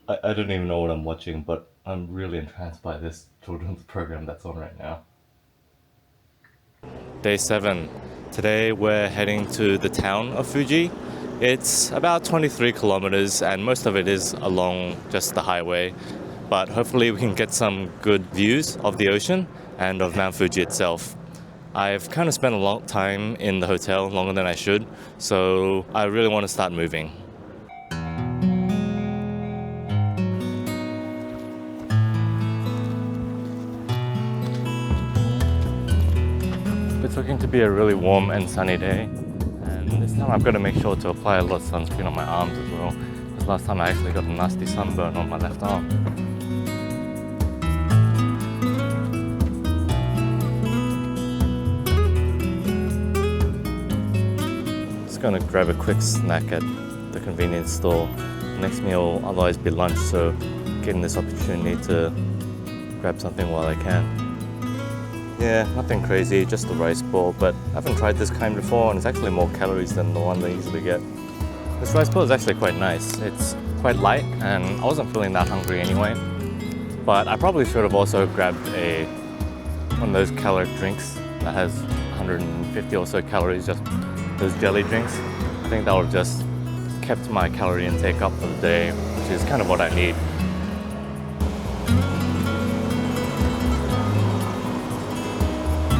I don't even know what I'm watching, but I'm really entranced by this children's program that's on right now. Day 7. Today we're heading to the town of Fuji. It's about 23 kilometers and most of it is along just the highway. But hopefully we can get some good views of the ocean and of Mount Fuji itself. I've kind of spent a long time in the hotel, longer than I should, so I really want to start moving. It's looking to be a really warm and sunny day, and this time I've got to make sure to apply a lot of sunscreen on my arms as well, because last time I actually got a nasty sunburn on my left arm. Just gonna grab a quick snack at the convenience store. Next meal will otherwise be lunch, so getting this opportunity to grab something while I can. Yeah, nothing crazy, just the rice bowl, but I haven't tried this kind before and it's actually more calories than the one I usually get. This rice bowl is actually quite nice. It's quite light and I wasn't feeling that hungry anyway. But I probably should have also grabbed one of those caloric drinks that has 150 or so calories, just those jelly drinks. I think that would have just kept my calorie intake up for the day, which is kind of what I need.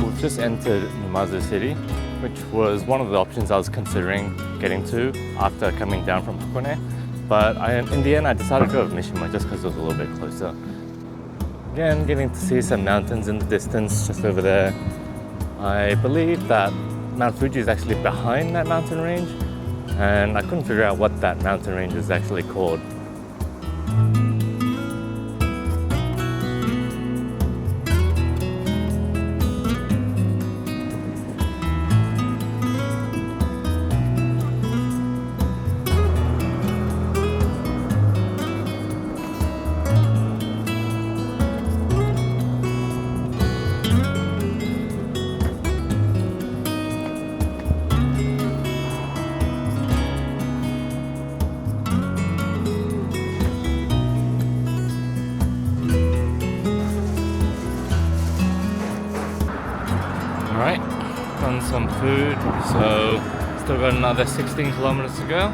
We've just entered Numazu City, which was one of the options I was considering getting to after coming down from Hakone. But in the end, I decided to go with Mishima just because it was a little bit closer. Again, getting to see some mountains in the distance just over there. I believe that Mount Fuji is actually behind that mountain range, and I couldn't figure out what that mountain range is actually called. Alright, done some food, so still got another 16 kilometers to go.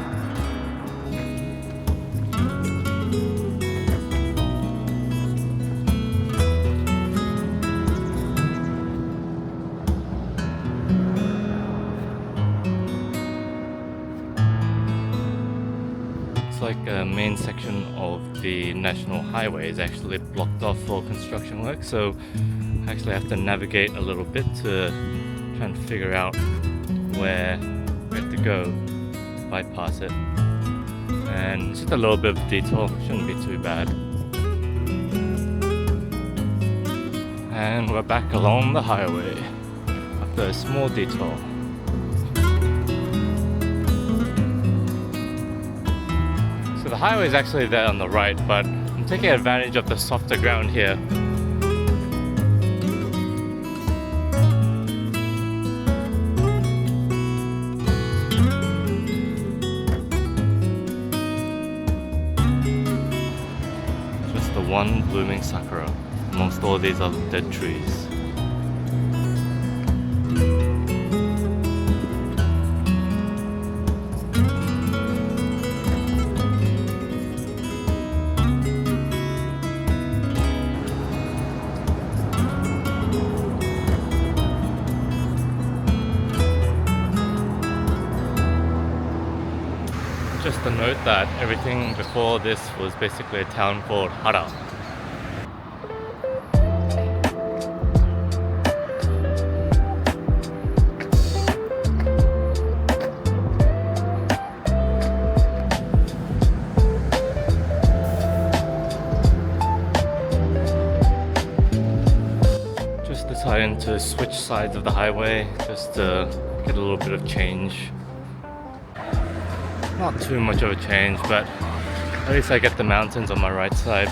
It's like a main section of the national highway is actually blocked off for construction work, so I actually have to navigate a little bit to try and figure out where we have to go to bypass it. And it's just a little bit of a detour, shouldn't be too bad. And we're back along the highway after a small detour. So the highway is actually there on the right, but I'm taking advantage of the softer ground here. One blooming sakura amongst all these other dead trees. Just to note that everything before this was basically a town called Hara. Just deciding to switch sides of the highway just to get a little bit of change. Not too much of a change, but at least I get the mountains on my right side.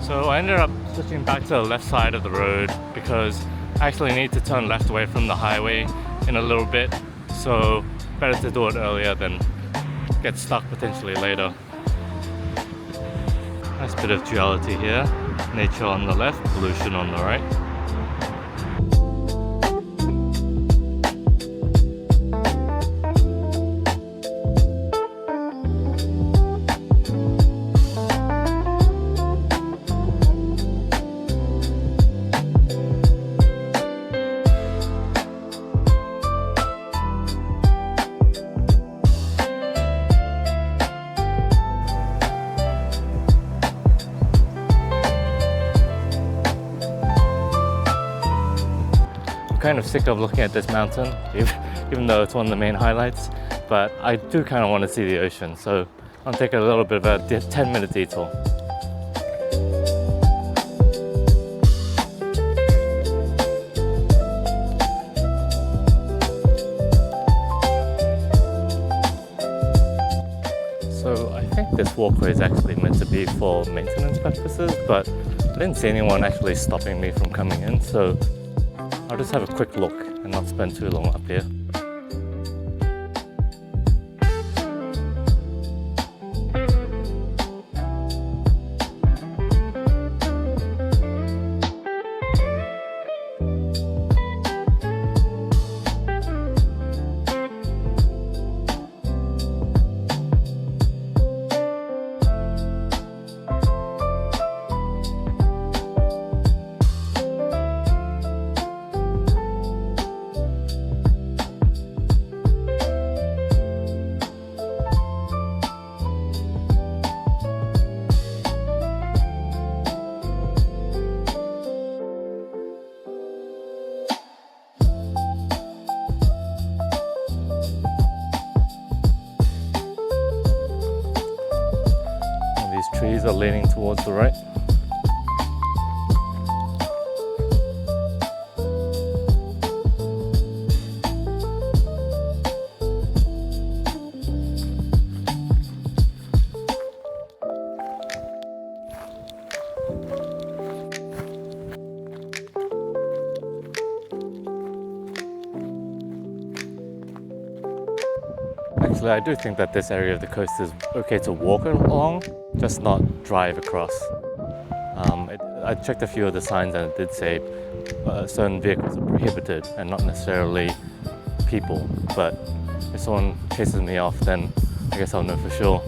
So I ended up switching back to the left side of the road because I actually need to turn left away from the highway in a little bit. So better to do it earlier than get stuck potentially later. Nice bit of duality here. Nature on the left, pollution on the right. Kind of sick of looking at this mountain, even though it's one of the main highlights, but I do kind of want to see the ocean, so I'll take a little bit of a 10-minute detour. So I think this walkway is actually meant to be for maintenance purposes, but I didn't see anyone actually stopping me from coming in, so I'll just have a quick look and not spend too long up here. Trees are leaning towards the right. Actually, I do think that this area of the coast is okay to walk along, just not drive across. I checked a few of the signs and it did say certain vehicles are prohibited and not necessarily people, but if someone chases me off, then I guess I'll know for sure.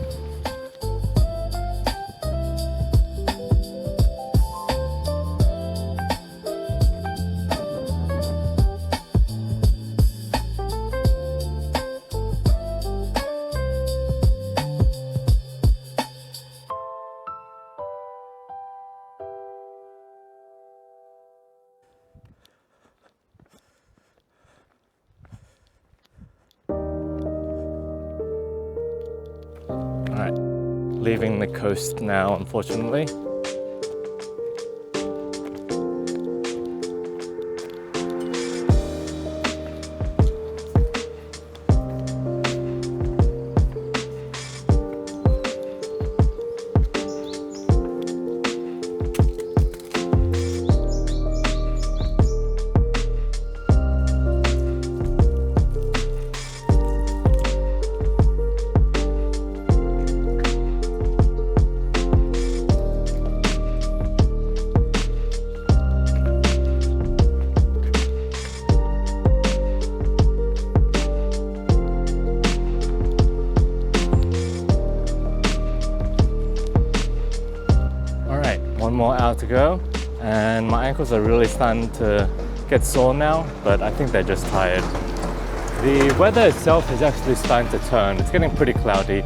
Alright, leaving the coast now, unfortunately. One more hour to go, and my ankles are really starting to get sore now, but I think they're just tired. The weather itself is actually starting to turn. It's getting pretty cloudy,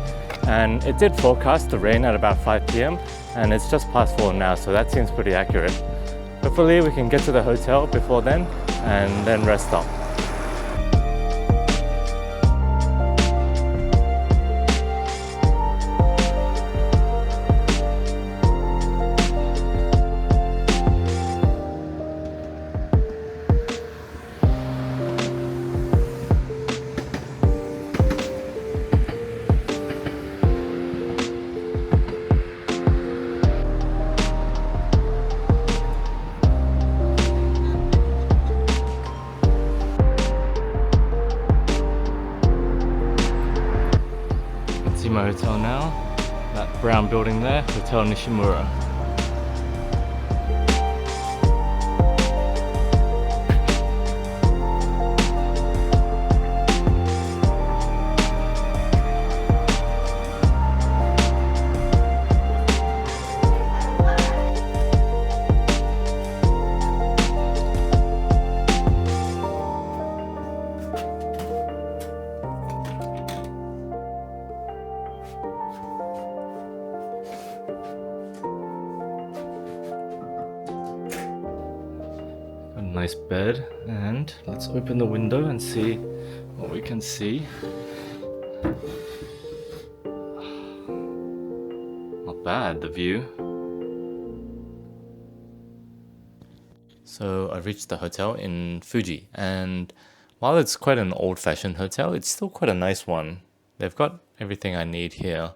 and it did forecast to rain at about 5 p.m. and it's just past 4 now, so that seems pretty accurate. Hopefully we can get to the hotel before then and then rest up. hotel now. That brown building there, Hotel Nishimura. A nice bed, and let's open the window and see what we can see. Not bad, the view. So I reached the hotel in Fuji, and while it's quite an old-fashioned hotel, it's still quite a nice one. They've got everything I need here,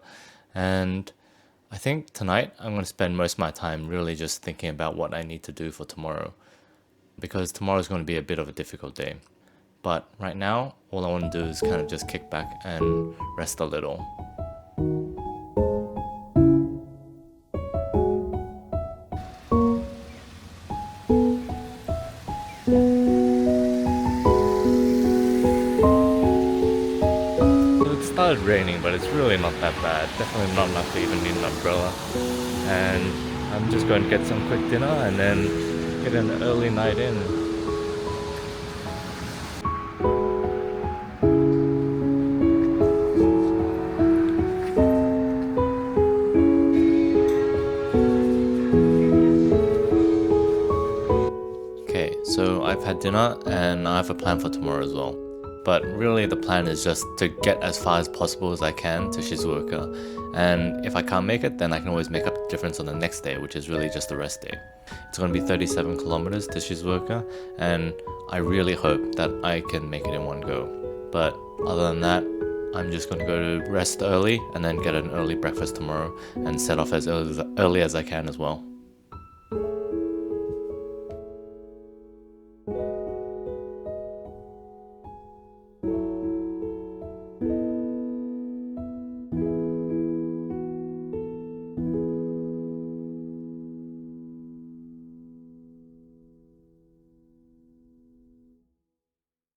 and I think tonight I'm going to spend most of my time really just thinking about what I need to do for tomorrow, because tomorrow's going to be a bit of a difficult day. But right now, all I want to do is kind of just kick back and rest a little. It started raining, but it's really not that bad. Definitely not enough to even need an umbrella. And I'm just going to get some quick dinner and then get an early night in. Okay, so I've had dinner and I have a plan for tomorrow as well. But really the plan is just to get as far as possible as I can to Shizuoka. And if I can't make it, then I can always make up the difference on the next day, which is really just the rest day. It's going to be 37 kilometers to Shizuoka, and I really hope that I can make it in one go. But other than that, I'm just going to go to rest early and then get an early breakfast tomorrow and set off as early as I can as well.